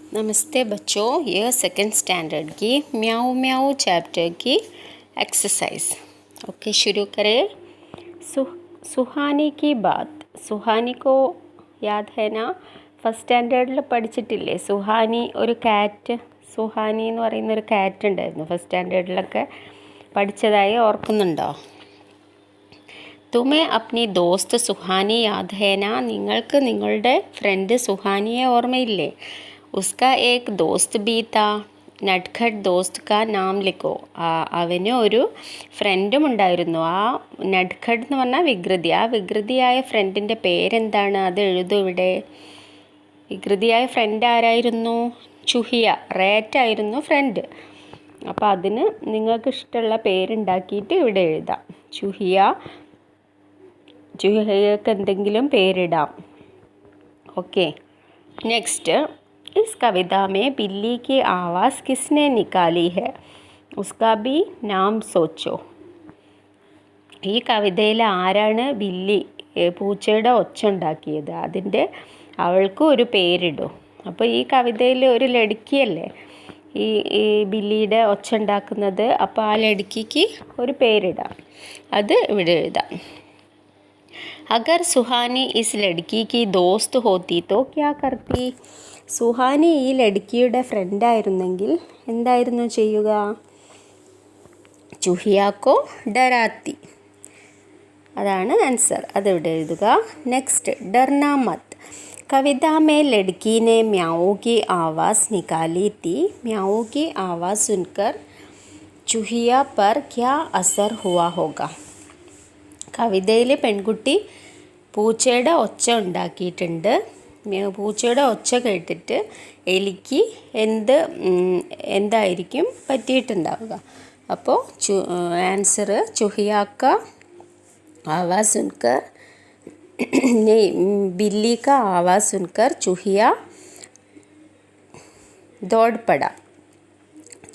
नमस्ते बच्चों, यह सेकंड स्टैंडर्ड की म्याऊ म्याऊ चैप्टर की एक्सरसाइज। ओके, शुरू करें। सुहानी की बात। സുഹാനി को याद है ना? ഫസ്റ്റ് സ്റ്റാൻഡേർഡിൽ പഠിച്ചിട്ടില്ലേ? സുഹാനി ഒരു കാറ്റ്, സുഹാനി എന്ന് പറയുന്ന ഒരു കാറ്റ് ഉണ്ടായിരുന്നു. ഫസ്റ്റ് സ്റ്റാൻഡേർഡിലൊക്കെ പഠിച്ചതായി ഓർക്കുന്നുണ്ടോ? തുമേ അപ്നി ദോസ്ത് സുഹാനി യാദ് ഹേ നാ? നിങ്ങൾക്ക് നിങ്ങളുടെ ഫ്രണ്ട് സുഹാനിയെ ഓർമ്മയില്ലേ? उसका एक दोस्त भी था, നട്ഖട്ട് ദോസ്ത് കാ നാം ലിഖോ. അവന് ഒരു ഫ്രണ്ടും ഉണ്ടായിരുന്നു. ആ നട്ഖട്ട് എന്ന് പറഞ്ഞാൽ വികൃതി. ആ വികൃതിയായ ഫ്രണ്ടിൻ്റെ പേരെന്താണ്? അത് എഴുതൂ ഇവിടെ. വികൃതിയായ ഫ്രണ്ട് ആരായിരുന്നു? ചുഹിയ, റേറ്റായിരുന്നു ഫ്രണ്ട്. അപ്പോൾ അതിന് നിങ്ങൾക്ക് ഇഷ്ടമുള്ള പേരുണ്ടാക്കിയിട്ട് ഇവിടെ എഴുതാം. ചുഹിയക്ക് എന്തെങ്കിലും പേരിടാം. Okay, next. इस कविता में बिल्ली की आवाज़ किसने निकाली है? उसका भी नाम सोचो. ഈ കവിതയിൽ ആരാണ് ബില്ലി, പൂച്ചയുടെ ഒച്ച ഉണ്ടാക്കിയത്? അതിൻ്റെ അവൾക്ക് ഒരു പേരിടും. അപ്പോൾ ഈ കവിതയിൽ ഒരു ലടുക്കിയല്ലേ ഈ ബില്ലിയുടെ ഒച്ച ഉണ്ടാക്കുന്നത്. അപ്പോൾ ആ ലടുക്കിക്ക് ഒരു പേരിടാം. അത് ഇവിടെ എഴുതാം. അഗർ സുഹാനി ഇസ് ലടുക്കി की दोस्त होती तो क्या करती? സുഹാനി ഈ ലടുക്കിയുടെ ഫ്രണ്ടായിരുന്നെങ്കിൽ എന്തായിരുന്നു ചെയ്യുക? ചുഹിയാക്കോ ഡരാത്തി. അതാണ് ആൻസർ. അതിവിടെ എഴുതുക. നെക്സ്റ്റ്, ഡർനാ മത്. കവിത में लड़की ने म्याऊ की आवाज़ निकाली थी. म्याऊ की आवाज़ सुनकर चूहिया पर क्या असर हुआ होगा? കവിതയിൽ പെൺകുട്ടി പൂച്ചയുടെ ഒച്ച ഉണ്ടാക്കിയിട്ടുണ്ട്. പൂച്ചയുടെ ഒച്ച കേട്ടിട്ട് എലിക്ക് എന്തായിരിക്കും പറ്റിയിട്ടുണ്ടാവുക? അപ്പോൾ ആൻസർ ചുഹിയാക്ക ആവാസ് സുൻകർ ബില്ലി കാ ആവാസ് സുൻകർ ചുഹിയ ദോഡ്പട.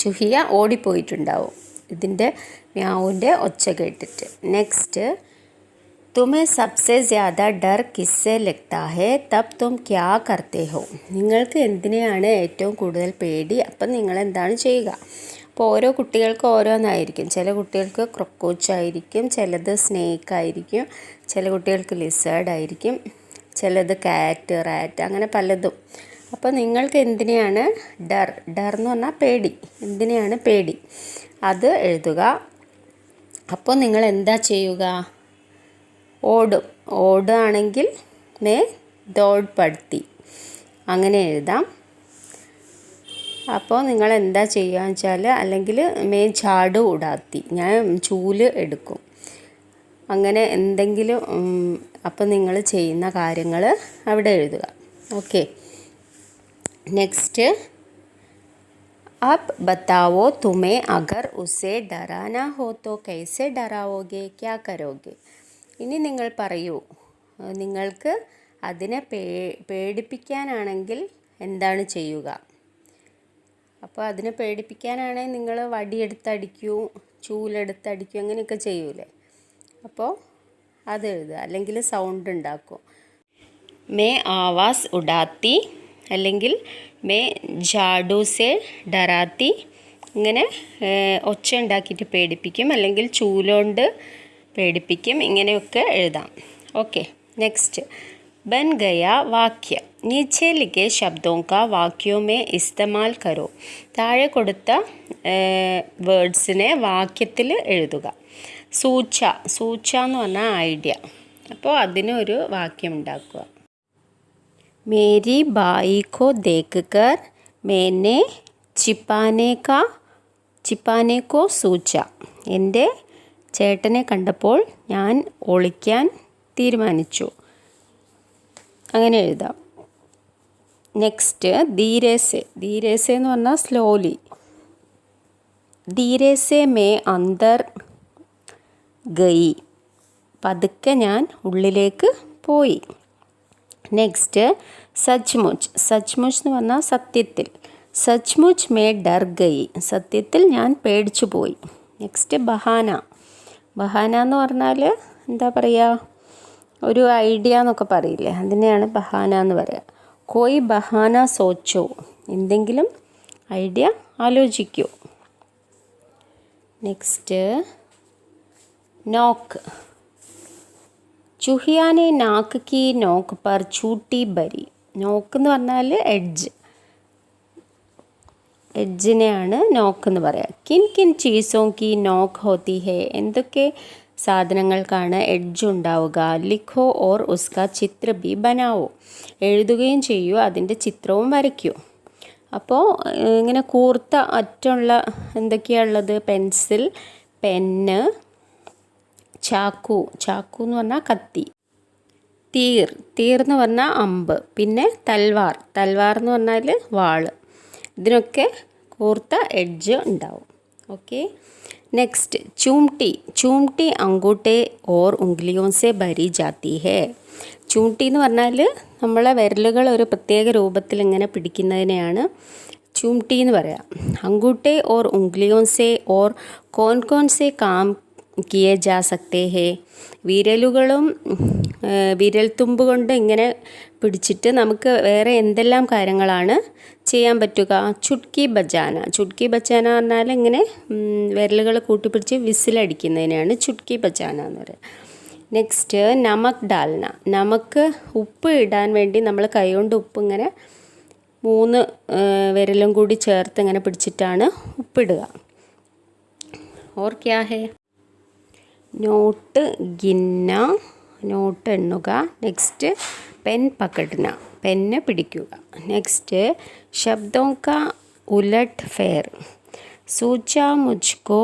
ചുഹിയ ഓടിപ്പോയിട്ടുണ്ടാവും ഇതിൻ്റെ മ്യാവിൻ്റെ ഒച്ച കേട്ടിട്ട്. നെക്സ്റ്റ്, तुम्हें सबसे ज़्यादा डर किससे लगता है तब तुम क्या करते हो? നിങ്ങൾക്ക് എന്തിനെയാണ് ഏറ്റവും കൂടുതൽ പേടി? അപ്പം നിങ്ങൾ എന്താണ് ചെയ്യുക? അപ്പോൾ ഓരോ കുട്ടികൾക്ക് ഓരോന്നായിരിക്കും. ചില കുട്ടികൾക്ക് ക്രൊക്കോച്ച് ആയിരിക്കും, ചിലത് സ്നേക്ക് ആയിരിക്കും, ചില കുട്ടികൾക്ക് ലിസേർഡ് ആയിരിക്കും, ചിലത് കാറ്റ്, റാറ്റ്, അങ്ങനെ പലതും. അപ്പോൾ നിങ്ങൾക്ക് എന്തിനെയാണ് ഡർ എന്ന് പറഞ്ഞാൽ പേടി. എന്തിനെയാണ് പേടി? അത് എഴുതുക. അപ്പോൾ നിങ്ങൾ എന്താ ചെയ്യുക? ഓടുകയാണെങ്കിൽ മേ ദോഡ് പടുത്തി അങ്ങനെ എഴുതാം. അപ്പോൾ നിങ്ങൾ എന്താ ചെയ്യുക വെച്ചാൽ, അല്ലെങ്കിൽ മേ ഝാഡു ഉടാത്തി, ഞാൻ ചൂല് എടുക്കും, അങ്ങനെ എന്തെങ്കിലും. അപ്പോൾ നിങ്ങൾ ചെയ്യുന്ന കാര്യങ്ങൾ അവിടെ എഴുതുക. Okay, next. अब बताओ तुम्हें अगर उसे डराना हो तो कैसे डराओगे? क्या करोगे? ഇനി നിങ്ങൾ പറയൂ, നിങ്ങൾക്ക് അതിനെ പേടിപ്പിക്കാനാണെങ്കിൽ എന്താണ് ചെയ്യുക? അപ്പോൾ അതിനെ പേടിപ്പിക്കാനാണെങ്കിൽ നിങ്ങൾ വടിയെടുത്തടിക്കൂ, ചൂലെടുത്തടിക്കൂ, അങ്ങനെയൊക്കെ ചെയ്യൂലേ? അപ്പോൾ അത് എഴുതുക. അല്ലെങ്കിൽ സൗണ്ട് ഉണ്ടാക്കും. മേ ആവാസ് ഉഡാത്തി, അല്ലെങ്കിൽ മേ ഝാഡു സേ ഡറാത്തി. ഇങ്ങനെ ഒച്ച ഉണ്ടാക്കിയിട്ട് പേടിപ്പിക്കും, അല്ലെങ്കിൽ ചൂലുകൊണ്ട് പേടിപ്പിക്കും. ഇങ്ങനെയൊക്കെ എഴുതാം. Okay, next. ബൻ ഗയ വാക്യ. നീച്ചെ ലിഖേ ശബ്ദോं का वाक्यों में इस्तेमाल करो. താഴെ കൊടുത്ത വേർഡ്സിനെ വാക്യത്തിൽ എഴുതുക. സൂച്ച എന്ന് പറഞ്ഞാൽ ഐഡിയ. അപ്പോൾ അതിനൊരു വാക്യം ഉണ്ടാക്കുക. മേരി ബായി കോ ദേഖ് കർ മേനെ ചിപ്പാനെ കോ സൂച്ച. എൻ്റെ ചേട്ടനെ കണ്ടപ്പോൾ ഞാൻ ഒളിക്കാൻ തീരുമാനിച്ചു. അങ്ങനെ എഴുതാം. നെക്സ്റ്റ്, ധീരേസെ എന്ന് പറഞ്ഞാൽ സ്ലോലി. ധീരേസെ മേ അന്തർ ഗയി. പതുക്കെ ഞാൻ ഉള്ളിലേക്ക് പോയി. നെക്സ്റ്റ്, സച്മുച്ച് എന്ന് പറഞ്ഞാൽ സത്യത്തിൽ. സച്മുച്ച് മേ ഡർ ഗയി. സത്യത്തിൽ ഞാൻ പേടിച്ചു പോയി. നെക്സ്റ്റ്, ബഹാന എന്ന് പറഞ്ഞാൽ എന്താ പറയുക? ഒരു ഐഡിയ എന്നൊക്കെ പറയില്ലേ, അതിനെയാണ് ബഹാന എന്ന് പറയുക. കോയി ബഹാന സോച്ചോ. എന്തെങ്കിലും ഐഡിയ ആലോചിക്കൂ. നെക്സ്റ്റ് നോക്ക്. ചൂഹിയ ने नाक की नोक पर चूटी भरी. നോക്ക് എന്ന് പറഞ്ഞാൽ എഡ്ജിനെയാണ് നോക്ക് എന്ന് പറയുക. കിൻ കിൻ ചീസോं की നോക്ക് होती है. എന്തൊക്കെ സാധനങ്ങൾക്കാണ് എഡ്ജ് ഉണ്ടാവുക? ലിഖോ ഓർ ഉസ്കാ ചിത്ര ബി ബനാവോ. എഴുതുകയും ചെയ്യൂ, അതിൻ്റെ ചിത്രവും വരയ്ക്കൂ. അപ്പോൾ ഇങ്ങനെ കൂർത്ത അറ്റുള്ള എന്തൊക്കെയാണ് ഉള്ളത്? പെൻസിൽ, പെന്ന്, ചാക്കു എന്ന് പറഞ്ഞാൽ കത്തി, തീർ എന്ന് പറഞ്ഞാൽ അമ്പ്, പിന്നെ തൽവാർ എന്ന് പറഞ്ഞാൽ വാള്. ഇതിനൊക്കെ കൂർത്ത എഡ്ജ് ഉണ്ടാവും. ഓക്കെ. നെക്സ്റ്റ് ചൂംട്ടി അങ്കൂട്ടെ ഓർ ഉംഗ്ലിയോं से भरी जाती है. ചൂംട്ടി എന്ന് പറഞ്ഞാൽ നമ്മളെ വിരലുകൾ ഒരു പ്രത്യേക രൂപത്തിൽ ഇങ്ങനെ പിടിക്കുന്നതിനെയാണ് ചൂംട്ടി എന്ന് പറയാം. അങ്കൂട്ടെ ഓർ ഉംഗ്ലിയോं से और कौन से काम किए जा सकते हैं. വിരലുകളും വിരൽത്തുമ്പ് കൊണ്ട് ഇങ്ങനെ പിടിച്ചിട്ട് നമുക്ക് വേറെ എന്തെല്ലാം കാര്യങ്ങളാണ് ചെയ്യാൻ പറ്റുക? ചുട്കി ബജാന എന്ന് പറഞ്ഞാൽ ഇങ്ങനെ വിരലുകൾ കൂട്ടിപ്പിടിച്ച് വിസിലടിക്കുന്നതിനാണ് ചുട്കി ബജാന എന്ന് പറയുക. നെക്സ്റ്റ് നമക് ഡാൽന. നമക്ക് ഉപ്പ് ഇടാൻ വേണ്ടി നമ്മൾ കൈകൊണ്ട് ഉപ്പ് ഇങ്ങനെ 3 വിരലും കൂടി ചേർത്ത് ഇങ്ങനെ പിടിച്ചിട്ടാണ് ഉപ്പിടുക. ഓർ ക്യാ ഹേ? നോട്ട് ഗിന്ന, നോട്ട് എണ്ണുക. നെക്സ്റ്റ് പെൻ പക്കടന, പെന്ന് പിടിക്കുക. നെക്സ്റ്റ് ശബ്ദോं का उलट फेर. सूझा मुझको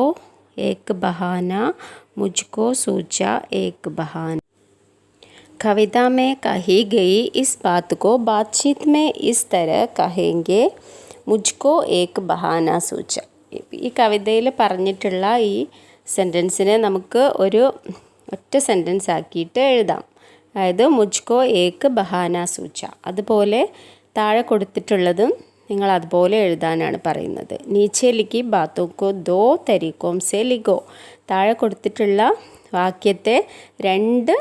एक बहाना, मुझको सूझा एक बहाना. कविता में कही गई इस बात को बातचीत में इस तरह कहेंगे. मुझको एक बहाना सूझा. ഈ കവിതയിൽ പറഞ്ഞിട്ടുള്ള ഈ സെൻറ്റൻസിനെ നമുക്ക് ഒരു ഒറ്റ സെൻറ്റൻസ് ആക്കിയിട്ട് എഴുതാം. അതായത് മുജ്കോ ഏക്ക് ബഹാന സൂച. അതുപോലെ താഴെ കൊടുത്തിട്ടുള്ളതും നിങ്ങൾ അതുപോലെ എഴുതാനാണ് പറയുന്നത്. നീച്ചെ ലിഖി ബാത്തോക്കോ ദോ തരീക്കോം സെ ലിഖോ. താഴെ കൊടുത്തിട്ടുള്ള വാക്യത്തെ 2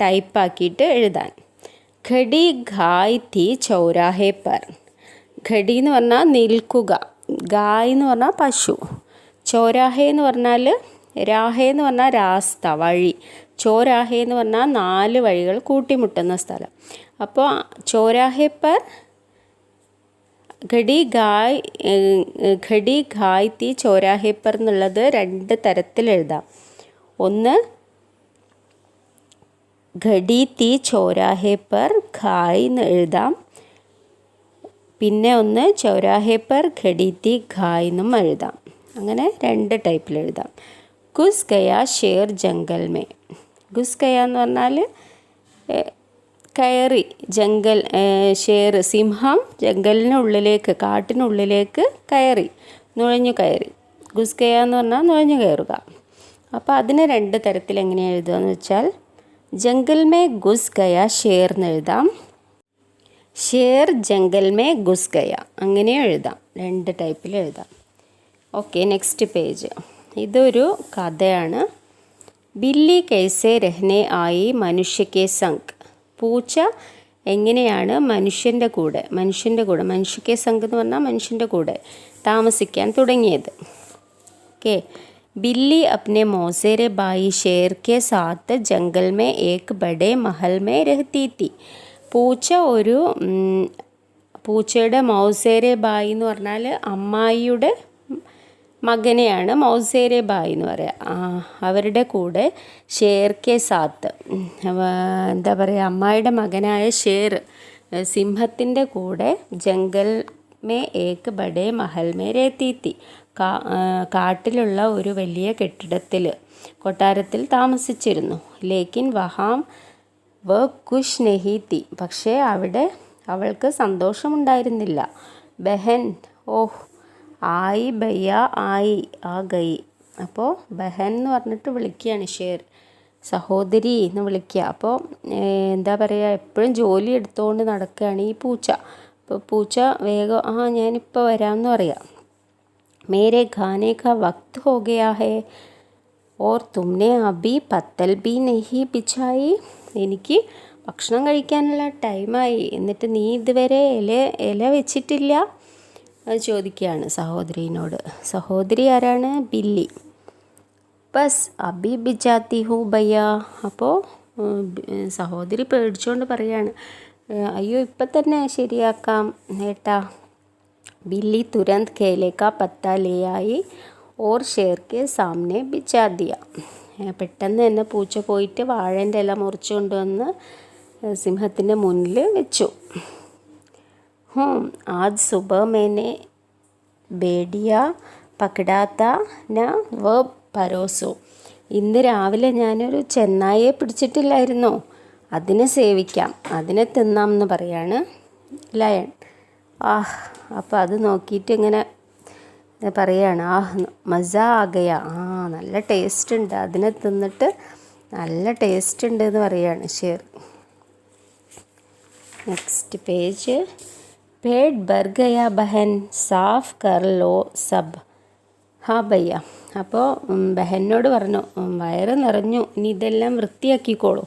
ടൈപ്പാക്കിയിട്ട് എഴുതാൻ. ഘടി ഘായ് തീ ചൗരാഹെ പർ. ഘടി എന്ന് പറഞ്ഞാൽ നിൽക്കുക, ഗായ് എന്ന് പറഞ്ഞാൽ പശു, ചൗരാഹെ എന്ന് പറഞ്ഞാൽ രാഹേ എന്ന് പറഞ്ഞാൽ രാസ്ത വഴി, ചോരാഹേ എന്ന് പറഞ്ഞാൽ 4 വഴികൾ കൂട്ടിമുട്ടുന്ന സ്ഥലം. അപ്പോൾ ചോരാഹേ പർ ഘടി ഘായ് തീ ചോരാഹേ പർ എന്നുള്ളത് 2 തരത്തിൽ എഴുതാം. ഒന്ന് ഘടി തീ ചോരാഹേ പർ ഘായ് എന്ന് എഴുതാം. പിന്നെ ഒന്ന് ചോരാഹേ പർ ഘടി തീ ഘായ് എന്നും എഴുതാം. അങ്ങനെ 2 ടൈപ്പിൽ എഴുതാം. Gus Gaya Sher jungle may. Gus Gaya എന്ന് പറഞ്ഞാൽ കയറി, ജംഗൽ ഷേർ സിംഹം ജംഗലിനുള്ളിലേക്ക് കാട്ടിനുള്ളിലേക്ക് കയറി, നുഴഞ്ഞു കയറി. ഗുസ് ഗയ എന്ന് പറഞ്ഞാൽ നുഴഞ്ഞു കയറുക. അപ്പോൾ അതിന് 2 തരത്തിൽ എങ്ങനെ എഴുതുക എന്ന് വെച്ചാൽ jungle may Gus Gaya Sher എന്ന് എഴുതാം, Sher jungle may Gus Gaya അങ്ങനെ എഴുതാം. 2 ടൈപ്പിൽ എഴുതാം. ഓക്കെ. Next page. ഇതൊരു കഥയാണ്. ബില്ലി കൈസെ രഹ്നെ ആയി മനുഷ്യക്കെ സംഗ്. പൂച്ച എങ്ങനെയാണ് മനുഷ്യൻ്റെ കൂടെ മനുഷ്യക്കെ സംഗ് എന്ന് പറഞ്ഞാൽ മനുഷ്യൻ്റെ കൂടെ താമസിക്കാൻ തുടങ്ങിയത്. ഓക്കെ. ബില്ലി അപ്നെ മൗസേരെ ബായി ഷേർ കെ സാത്ത് ജംഗൽ മേ ഏക് ബഡേ മഹൽ മേ രഹ്തി തി. പൂച്ചയുടെ മൗസേരെ ബായി എന്ന് പറഞ്ഞാൽ അമ്മായിയുടെ മകനെയാണ് മൗസേരെ ബായി എന്ന് പറയുക. അവരുടെ കൂടെ ഷേർ കെ സാത്ത്, എന്താ പറയുക, അമ്മായിയുടെ മകനായ ഷേർ സിംഹത്തിൻ്റെ കൂടെ ജംഗൽ മേ ഏക് ബഡേ മഹൽ മേ രഹ്തി തി. കാട്ടിലുള്ള ഒരു വലിയ കൊട്ടാരത്തിൽ താമസിച്ചിരുന്നു. ലേക്കിൻ വഹാം വ ഖുഷ് നഹി തി. പക്ഷേ അവിടെ അവൾക്ക് സന്തോഷമുണ്ടായിരുന്നില്ല. ബഹൻ, ഓഹ്, ആയി ഭയ്യ ആയി ആ ഗൈ. അപ്പോൾ ബഹൻ എന്ന് പറഞ്ഞിട്ട് വിളിക്കുകയാണ് ഷേർ, സഹോദരി എന്ന് വിളിക്കുക. അപ്പോൾ എന്താ പറയുക, എപ്പോഴും ജോലി എടുത്തുകൊണ്ട് നടക്കുകയാണ് ഈ പൂച്ച. അപ്പോൾ പൂച്ച വേഗം ഞാനിപ്പോൾ വരാമെന്ന് പറയാം. മേരെ ഖാനെ കാ വക്ത് ഹോ ഗയാ ഹേ ഓർ തുമ്നെ അബി പത്തൽ ബി നെഹി ബിഛായി. എനിക്ക് ഭക്ഷണം കഴിക്കാനുള്ള ടൈമായി, എന്നിട്ട് നീ ഇതുവരെ ഇല വെച്ചിട്ടില്ല. അത് ചോദിക്കുകയാണ് സഹോദരീനോട്. സഹോദരി ആരാണ്? ബില്ലി. ബസ് അബി ബിജാത്തി ഹൂ ഭയ്യ. അപ്പോൾ സഹോദരി പേടിച്ചുകൊണ്ട് പറയാണ്, അയ്യോ ഇപ്പം തന്നെ ശരിയാക്കാം ഏട്ടാ. बिल्ली तुरंत केले का पत्ता ले आई और शेर के सामने बिछा दिया. പെട്ടെന്ന് തന്നെ പൂച്ച പോയിട്ട് വാഴൻ്റെ ഇല മുറിച്ചു കൊണ്ടുവന്ന് സിംഹത്തിൻ്റെ മുന്നിൽ വെച്ചു. आज सुबह मैंने भेड़िया पकड़ा था ना वो परोसो. ഇന്ന് രാവിലെ ഞാനൊരു ചെന്നായെ പിടിച്ചിട്ടില്ലായിരുന്നോ, അതിനെ സേവിക്കാം, അതിനെ തിന്നാം എന്ന് പറയാണ് ലയൺ. അപ്പോൾ അത് നോക്കിയിട്ട് ഇങ്ങനെ പറയാണ്, മസ ആകയ, നല്ല ടേസ്റ്റ് ഉണ്ട്, അതിനെ തിന്നിട്ട് നല്ല ടേസ്റ്റ് ഉണ്ട് എന്ന് പറയാണ് ഷേർ. Next page. पेट भर गया बहन साफ कर लो सब. ഹാ ഭയ്യ. അപ്പോൾ ബഹനോട് പറഞ്ഞു, വയറ് നിറഞ്ഞു, ഇനി ഇതെല്ലാം വൃത്തിയാക്കിക്കോളൂ.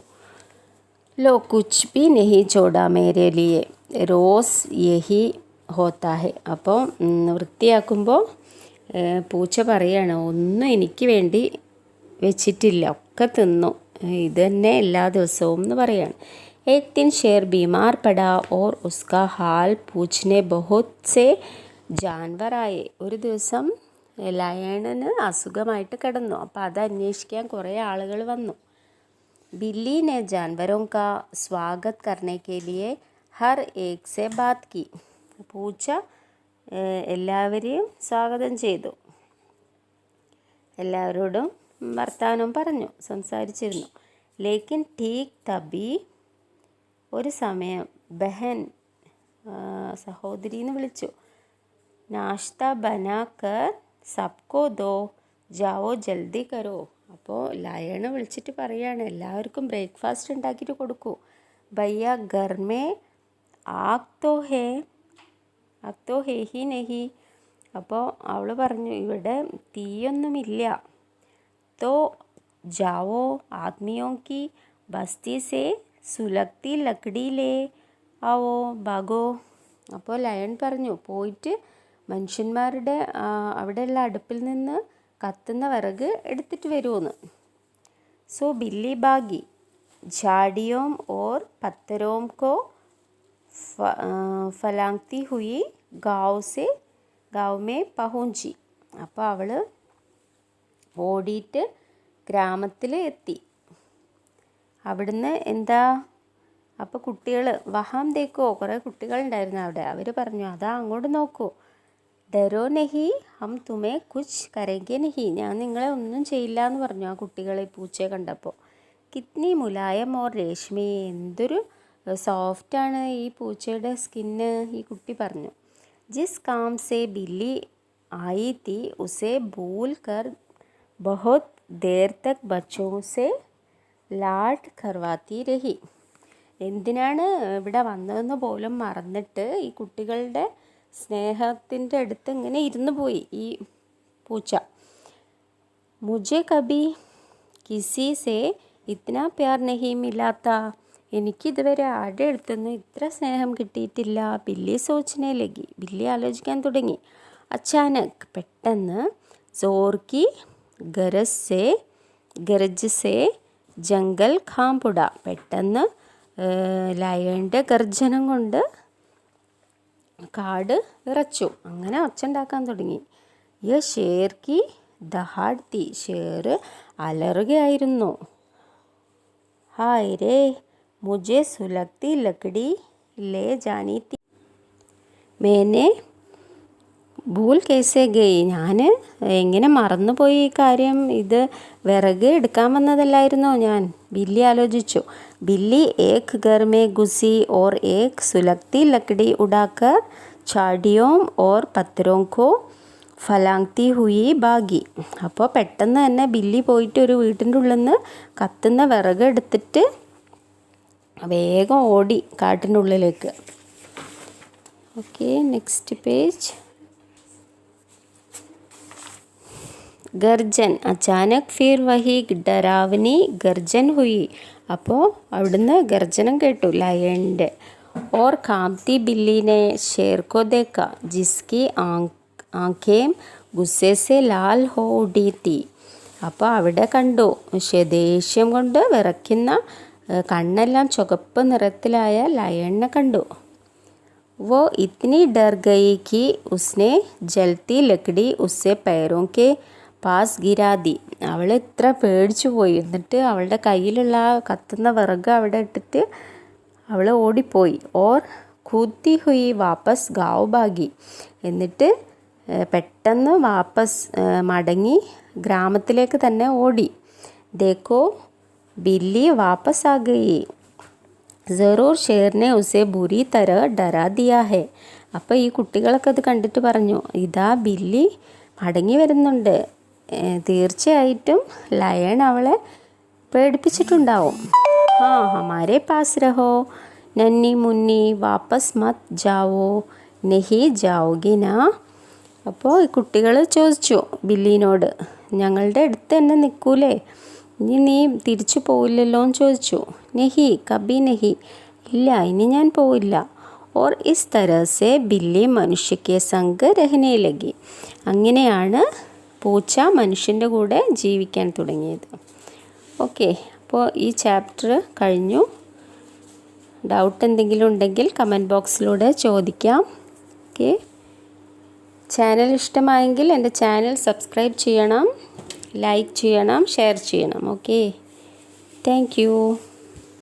लो कुछ भी नहीं छोड़ा मेरे लिए रोज़ यही होता है. അപ്പോൾ വൃത്തിയാക്കുമ്പോൾ പൂച്ച പറയാണ്, ഒന്നും എനിക്ക് വേണ്ടി വെച്ചിട്ടില്ല, ഒക്കെ തിന്നു, ഇത് തന്നെ എല്ലാ ദിവസവും എന്ന് പറയാണ്. एक दिन शेर बीमार पड़ा और उसका हाल पूछने बहुत से जानवर आए. ഒരു ദിവസം ലയണിന് അസുഖമായിട്ട് കിടന്നു. അപ്പോൾ അത് അന്വേഷിക്കാൻ കുറേ ആളുകൾ വന്നു. बिल्ली ने जानवरों का स्वागत करने के लिए हर एक से बात की. പൂച്ച എല്ലാവരെയും സ്വാഗതം ചെയ്തു, എല്ലാവരോടും വർത്താനം പറഞ്ഞു, സംസാരിച്ചിരുന്നു. ലേക്കിൻ ठीक तभी ഒരു സമയം ബഹൻ സഹോദരി എന്ന് വിളിച്ചു. നാശ്ത ബനാക്കർ സബ്കോ ദോ ജാവോ ജൽദി കരോ. അപ്പോൾ ലയണ് വിളിച്ചിട്ട് പറയാണ്, എല്ലാവർക്കും ബ്രേക്ക്ഫാസ്റ്റ് ഉണ്ടാക്കിയിട്ട് കൊടുക്കൂ. ഭയ്യ ഗർമേ ആക് തോ ഹേ ഹി നഹി. അപ്പോൾ അവൾ പറഞ്ഞു, ഇവിടെ തീയൊന്നുമില്ല. തോ ജാവോ ആദ്മിയോ കി ബസ്തി സേ സുലക്തി ലക്കടി ലേ ആവോ ഭാഗോ. അപ്പോൾ ലയൺ പറഞ്ഞു, പോയിട്ട് മനുഷ്യന്മാരുടെ അവിടെയുള്ള അടുപ്പിൽ നിന്ന് കത്തുന്ന വിറക് എടുത്തിട്ട് വരുമെന്ന്. സോ ബില്ലി ഭാഗി झाड़ियों और पत्थरों को फलांगती हुई गाँव में पहुंची. അപ്പോൾ അവൾ ഓടിയിട്ട് ഗ്രാമത്തിൽ എത്തി. അവിടുന്ന് എന്താ, അപ്പോൾ കുട്ടികൾ വഹാം തേക്കോ, കുറേ കുട്ടികളുണ്ടായിരുന്നു അവിടെ. അവർ പറഞ്ഞു, അതാ അങ്ങോട്ട് നോക്കൂ. ഡരോ നഹി ഹം തുമേ കുച്ച് കരേങ്കെ നഹി. ഞാൻ നിങ്ങളെ ഒന്നും ചെയ്യില്ല എന്ന് പറഞ്ഞു ആ കുട്ടികളെ പൂച്ചയെ കണ്ടപ്പോൾ. കിത്നി മുലായം ഓർ രേഷ്മി. എന്തൊരു സോഫ്റ്റാണ് ഈ പൂച്ചയുടെ സ്കിന്ന്, ഈ കുട്ടി പറഞ്ഞു. ജിസ് കാം സേ ബില്ലി ആയി തീ ഉസേ ഭൂൽ കർ ബഹുത് ദേർ തക് ബച്ചോ സേ ലാഡ് കർവാത്തി രഹി. എന്തിനാണ് ഇവിടെ വന്നതെന്ന് പോലും മറന്നിട്ട് ഈ കുട്ടികളുടെ സ്നേഹത്തിൻ്റെ അടുത്ത് ഇങ്ങനെ ഇരുന്ന് പോയി ഈ പൂച്ച. മുझे കബി കിസി സേ ഇത്ന പ്യാർ നഹി മിലാത്ത. എനിക്കിതുവരെ ആരുടെ അടുത്തൊന്നും ഇത്ര സ്നേഹം കിട്ടിയിട്ടില്ല. ബില്ലി സോച്ചനെ ലഗി. ബില്ലി ആലോചിക്കാൻ തുടങ്ങി. അച്ചാനക് പെട്ടെന്ന് സോർക്കി ഗരജ് സേ ജംഗൽ ഖാംപുട. പെട്ടെന്ന് ലയണിൻ്റെ ഗർജനം കൊണ്ട് കാട് വിറച്ചു. അങ്ങനെ ഒച്ച ഉണ്ടാക്കാൻ തുടങ്ങി. യ ഷേർ കി ദഹാഡ്തി. ഷേർ അലറുകയായിരുന്നു. ഹായ് രേ മുझे സുലഗ്തി ലക്കടി ലേ ജാനി തി മേനെ ഭൂൽ കേസേ ഗയി. ഞാൻ എങ്ങനെ മറന്നുപോയി ഈ കാര്യം, ഇത് വിറക് എടുക്കാൻ വന്നതല്ലായിരുന്നോ ഞാൻ. ബില്ലി ആലോചിച്ചു. ബില്ലി ഏക് ഘർ മേ ഘുസി ഓർ ഏക് സുലഗ്തി ലക്കടി ഉടാക്കർ ചാടിയോം ഓർ പത്തരോം കോ ഫലാങ്തി ഹുയി ഭാഗി. അപ്പോൾ പെട്ടെന്ന് തന്നെ ബില്ലി പോയിട്ട് ഒരു വീട്ടിൻ്റെ ഉള്ളിൽ നിന്ന് കത്തുന്ന വിറക് എടുത്തിട്ട് വേഗം ഓടി കാട്ടിൻ്റെ ഉള്ളിലേക്ക്. Okay, next page. ഗർജൻ അച്ചാനക് ഫിർ വഹി ഡരാവനി ഗർജൻ ഹുയി. അപ്പോൾ അവിടുന്ന് ഗർജനം കേട്ടു ലയണിൻ്റെ. और कामती बिल्ली ने शेर को देखा जिसकी आंखें गुस्से से लाल हो उठी थी. അപ്പോൾ അവിടെ കണ്ടു ദേഷ്യം കൊണ്ട് വിറയ്ക്കുന്ന കണ്ണെല്ലാം ചുവപ്പ് നിറത്തിലായ ലയണിനെ കണ്ടു. वो इतनी डर गई कि उसने जलती लकड़ी उससे पैरों के പാസ് ഗിരാതി. അവൾ ഇത്ര പേടിച്ചു പോയി. എന്നിട്ട് അവളുടെ കയ്യിലുള്ള കത്തുന്ന വിറക് അവിടെ ഇട്ടിട്ട് അവൾ ഓടിപ്പോയി. ഓർ കൂത്തി ഹുയി വാപ്പസ് ഗാവ് ഭാഗി. എന്നിട്ട് പെട്ടെന്ന് മടങ്ങി ഗ്രാമത്തിലേക്ക് തന്നെ ഓടി. ദേഖോ ബില്ലി വാപ്പസ് ആ ഗയി. ജറൂർ ഷേറിനെ ഉസെ ബുരി തര ഡരാ ദിയാ ഹെ. അപ്പോൾ ഈ കുട്ടികളൊക്കെ അത് കണ്ടിട്ട് പറഞ്ഞു, ഇതാ ബില്ലി മടങ്ങി വരുന്നുണ്ട്, തീർച്ചയായിട്ടും ലയൺ അവളെ പേടിപ്പിച്ചിട്ടുണ്ടാവും. ആ ഹമാരെ പാസ് രഹോ നന്നി മുന്നി വാപ്പസ് മത് ജാവോ നെഹി ജാവുകി നാ. അപ്പോൾ ഈ കുട്ടികൾ ചോദിച്ചു ബില്ലിനോട്, ഞങ്ങളുടെ അടുത്ത് തന്നെ നിൽക്കൂലേ, ഇനി നീ തിരിച്ചു പോവില്ലല്ലോ എന്ന് ചോദിച്ചു. നെഹി കബി നെഹി, ഇല്ല ഇനി ഞാൻ പോവില്ല. ഓർ ഇസ് തരഹ സെ ബില്ലി മനുഷ്യക്ക് സംഗ് രഹനെ ലഗി. അങ്ങനെയാണ് പൂച്ച മനുഷ്യൻ്റെ കൂടെ ജീവിക്കാൻ തുടങ്ങിയത്. ഓക്കെ, അപ്പോൾ ഈ ചാപ്റ്റർ കഴിഞ്ഞു. ഡൗട്ട് എന്തെങ്കിലും ഉണ്ടെങ്കിൽ കമൻറ്റ് ബോക്സിലൂടെ ചോദിക്കാം. ഓക്കെ, ചാനൽ ഇഷ്ടമായെങ്കിൽ എൻ്റെ ചാനൽ സബ്സ്ക്രൈബ് ചെയ്യണം, ലൈക്ക് ചെയ്യണം, ഷെയർ ചെയ്യണം. Okay, thank you.